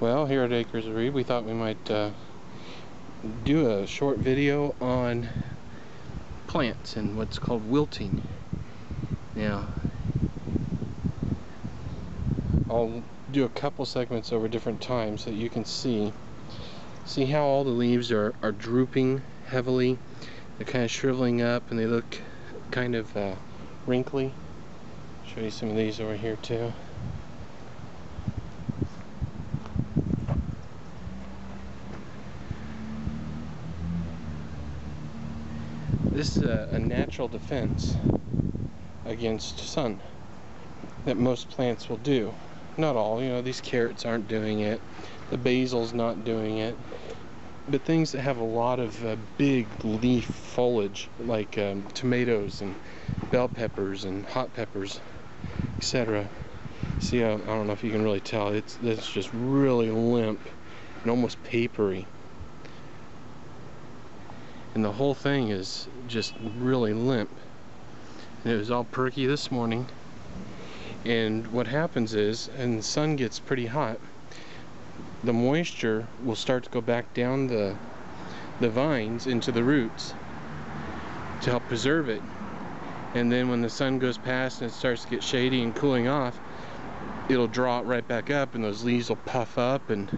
Well, here at Acres of Reed, we thought we might do a short video on plants and what's called wilting. Now, I'll do a couple segments over different times so that you can see how all the leaves are drooping heavily. They're kind of shriveling up and they look kind of wrinkly. I'll show you some of these over here too. This is a natural defense against sun that most plants will do. Not all, you know, these carrots aren't doing it, the basil's not doing it, but things that have a lot of big leaf foliage like tomatoes and bell peppers and hot peppers, etc. See, I don't know if you can really tell, it's just really limp and almost papery. And the whole thing is just really limp. And it was all perky this morning. And what happens is, and the sun gets pretty hot, the moisture will start to go back down the vines into the roots to help preserve it. And then when the sun goes past and it starts to get shady and cooling off, it'll draw it right back up and those leaves will puff up and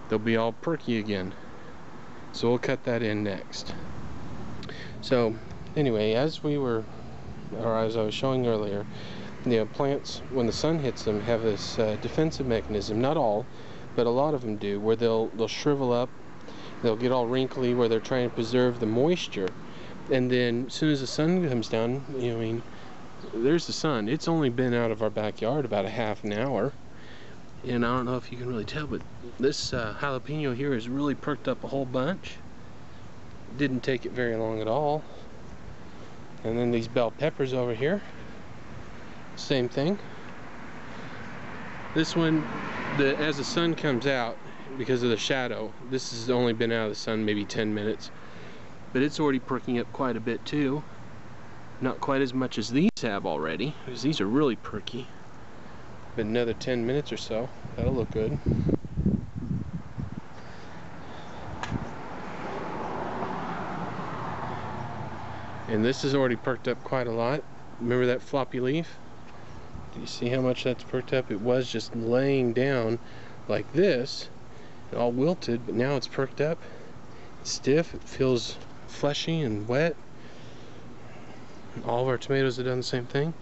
they'll be all perky again. So we'll cut that in next. So anyway, as I was showing earlier, you know, plants, when the sun hits them, have this defensive mechanism. Not all, but a lot of them do, where they'll shrivel up, they'll get all wrinkly, where they're trying to preserve the moisture. And then as soon as the sun comes down, you know, I mean, there's the sun. It's only been out of our backyard about a half an hour. And I don't know if you can really tell, but this jalapeno here has really perked up a whole bunch. Didn't take it very long at all. And then these bell peppers over here, same thing. This one, as the sun comes out, because of the shadow, this has only been out of the sun maybe 10 minutes, but it's already perking up quite a bit too. Not quite as much as these have already, because these are really perky. But another 10 minutes or so, that'll look good. And this has already perked up quite a lot. Remember that floppy leaf? Do you see how much that's perked up? It was just laying down like this, all wilted, but now it's perked up. It's stiff, it feels fleshy and wet. All of our tomatoes have done the same thing.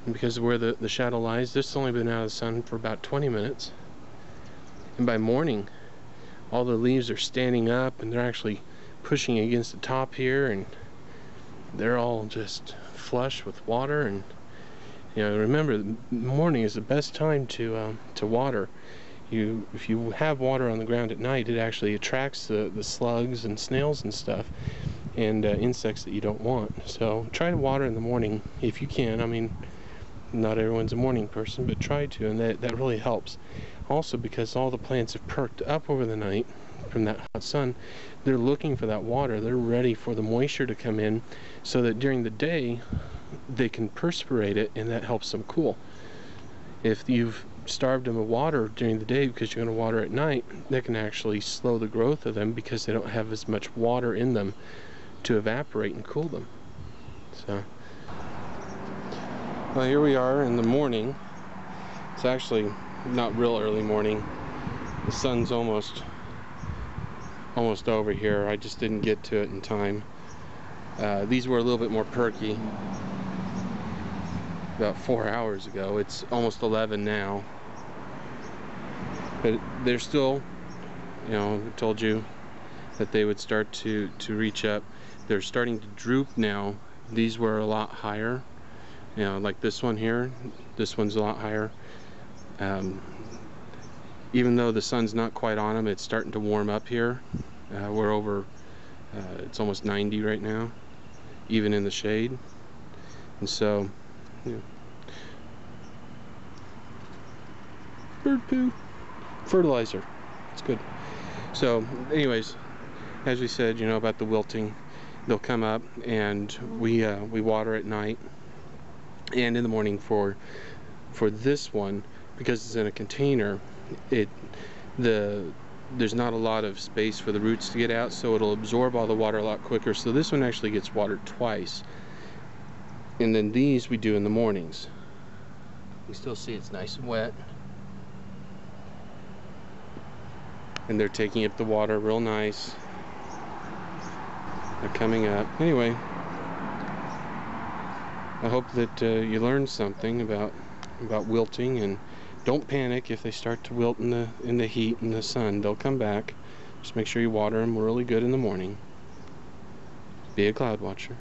And because of where the shadow lies, this has only been out of the sun for about 20 minutes. And by morning, all the leaves are standing up and they're actually pushing against the top here, and they're all just flush with water. And you know, remember, the morning is the best time to water. If you have water on the ground at night, it actually attracts the slugs and snails and stuff, and insects that you don't want. So try to water in the morning if you can. I mean, not everyone's a morning person, but try to, and that really helps. Also, because all the plants have perked up over the night from that hot sun, they're looking for that water. They're ready for the moisture to come in so that during the day they can perspirate it, and that helps them cool. If you've starved them of water during the day because you're going to water at night, that can actually slow the growth of them because they don't have as much water in them to evaporate and cool them. So, well, here we are in the morning. It's actually not real early morning. The sun's almost over here. I just didn't get to it in time. These were a little bit more perky about 4 hours ago. It's almost 11 now, but they're still, you know, I told you that they would start to reach up. They're starting to droop now. These were a lot higher, you know, like this one here. This one's a lot higher. Even though the sun's not quite on them, it's starting to warm up here. We're over, it's almost 90 right now, even in the shade. And so, yeah. Bird poo, fertilizer, it's good. So anyways, as we said, you know, about the wilting, they'll come up, and we water at night and in the morning for this one, because it's in a container. there's not a lot of space for the roots to get out, so it'll absorb all the water a lot quicker. So this one actually gets watered twice. And then these we do in the mornings. You still see it's nice and wet. And they're taking up the water real nice. They're coming up. Anyway, I hope that you learned something about wilting, and don't panic if they start to wilt in the heat and the sun. They'll come back. Just make sure you water them really good in the morning. Be a cloud watcher.